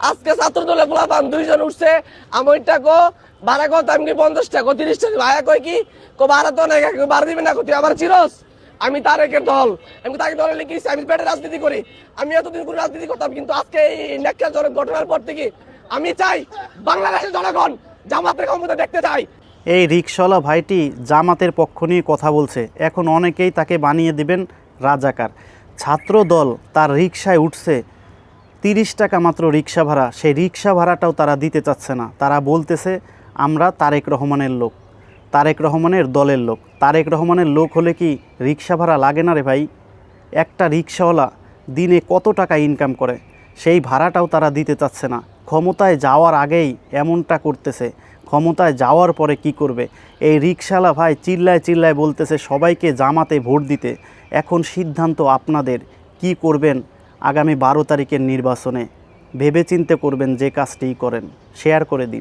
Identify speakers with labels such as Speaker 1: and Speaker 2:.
Speaker 1: আজকে ছাত্র দলে পোলাপান 2 জন উঠছে, আমইটা কো ভাড়া কত আমি কি 50 টাকা 30 টাকা ভাড়া কই কি কো ভাড়া তো নাই ভাড়া দিবেন না তুই আবার চিরস। আমি তারেকের দল, আমি তাকে দলে লিখেছি, আমি পেটে রাজনীতি করি, আমি এতদিন করে রাজনীতি করতাম, কিন্তু আজকে এই ন্যাক্কারজনক ঘটনার পর থেকে আমি চাই বাংলাদেশের জনগণ জামাতের ক্ষমতা দেখতে চাই।
Speaker 2: এই রিকশাওয়ালা ভাইটি জামাতের পক্ষ নিয়ে কথা বলছে, এখন অনেকেই তাকে বানিয়ে দিবেন রাজাকার। ছাত্র দল তার রিকশায় উঠছে, 30 টাকা মাত্র রিকশা ভাড়া, সেই রিকশা ভাড়াটাও তারা দিতে চাচ্ছে না। তারা বলতেছে আমরা তারেক রহমানের লোক, তারেক রহমানের দলের লোক। তারেক রহমানের লোক হলে কি রিকশা ভাড়া লাগে না রে ভাই? একটা রিকশাওয়ালা দিনে কত টাকা ইনকাম করে, সেই ভাড়াটাও তারা দিতে চাচ্ছে না। ক্ষমতায় যাওয়ার আগেই এমনটা করতেছে, ক্ষমতায় যাওয়ার পরে কি করবে? এই রিকশাওয়ালা ভাই চিল্লায় চিল্লায় বলতেছে সবাইকে জামাতে ভোট দিতে। এখন সিদ্ধান্ত আপনাদের, কি করবেন আগামী 12 তারিখের নির্বাচনে। ভেবেচিন্তে করবেন, যে কাজটিই করেন। শেয়ার করে দিন।